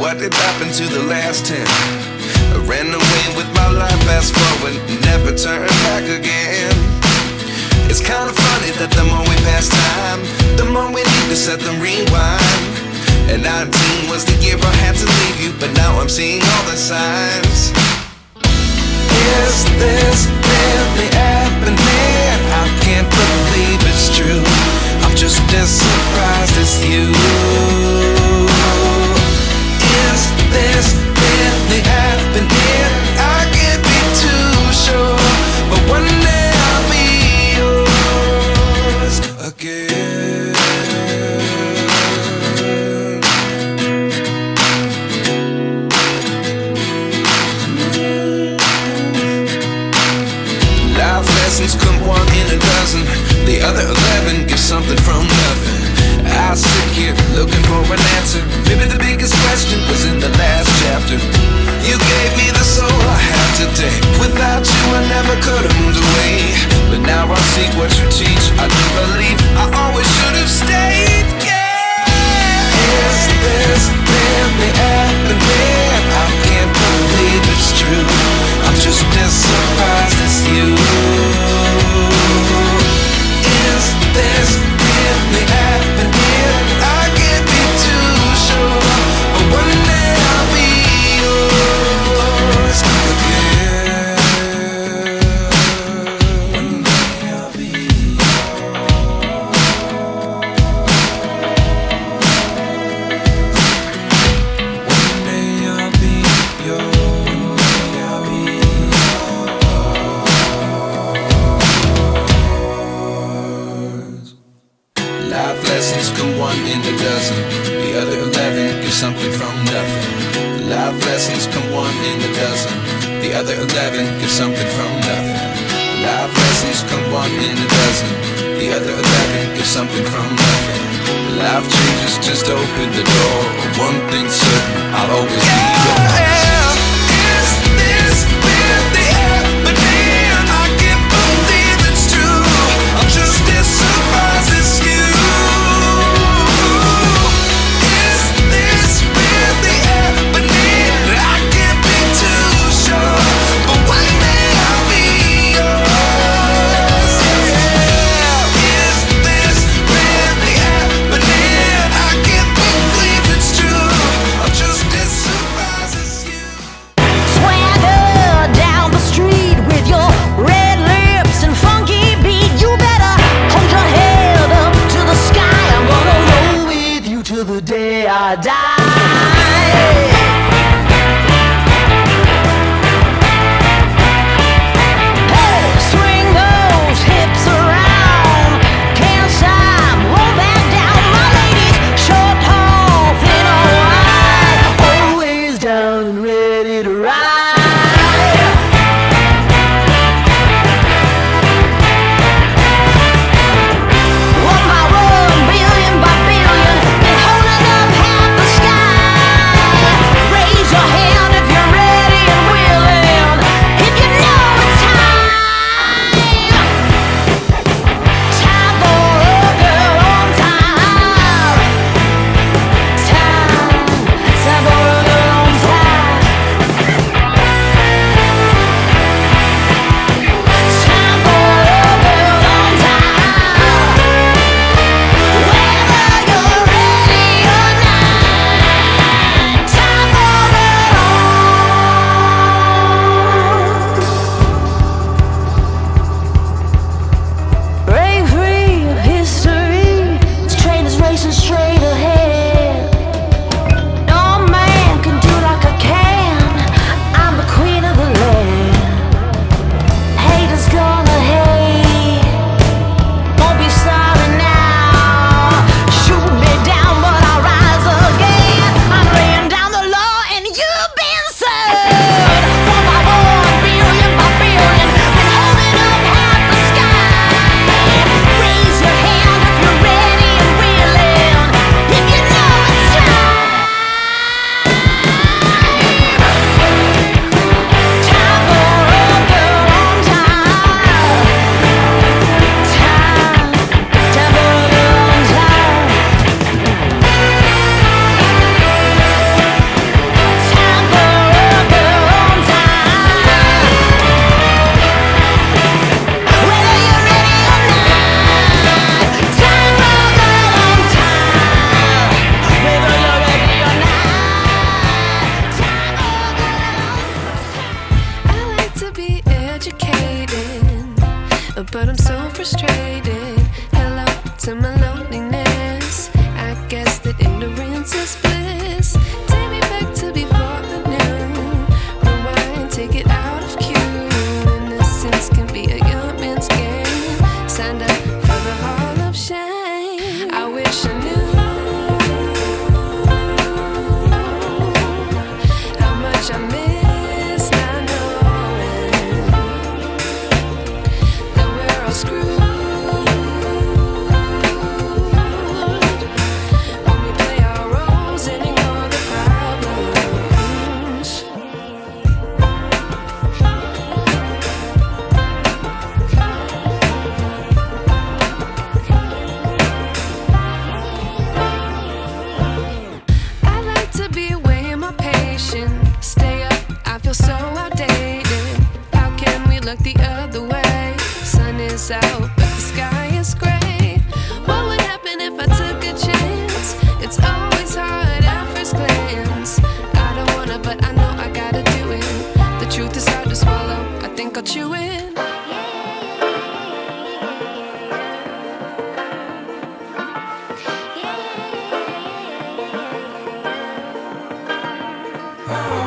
what did happen to the last 10? I ran away with my life, fast forward, never turn back again. It's kind of funny that the more we pass time, the more we need to set them rewind. And 19 was the year I had to leave you, but now I'm seeing all the signs. Is this really happening? I can't believe it's true. I'm just as surprised as you. Is this really happening? I can't be too sure, but one day I'll be yours again. Life lessons come one in a dozen. The other 11 give something from nothing. I sit here looking for an answer. Maybe the biggest question was in the last chapter. You gave me the soul I have today. Without you I never could have moved away. But now I see what you teach. I do believe I always should have stayed. Yeah. Is this really happening? I can't believe it's true. I'm just as surprised as you. Is this really happening? I can't be too sure, but one day I'll be yours again. One day I'll be yours. One day I'll be yours. One day I'll be yours. Life lessons come one in a dozen. The other 11 give something from nothing. Life lessons come one in a dozen. The other 11 give something from nothing. Life lessons come one in a dozen. The other 11 give something from nothing. Life changes, just open the door. One thing's certain, I'll always be yours. Is this really happening? I can't believe it's true. I'm just as surprised as you. Surprised. oh.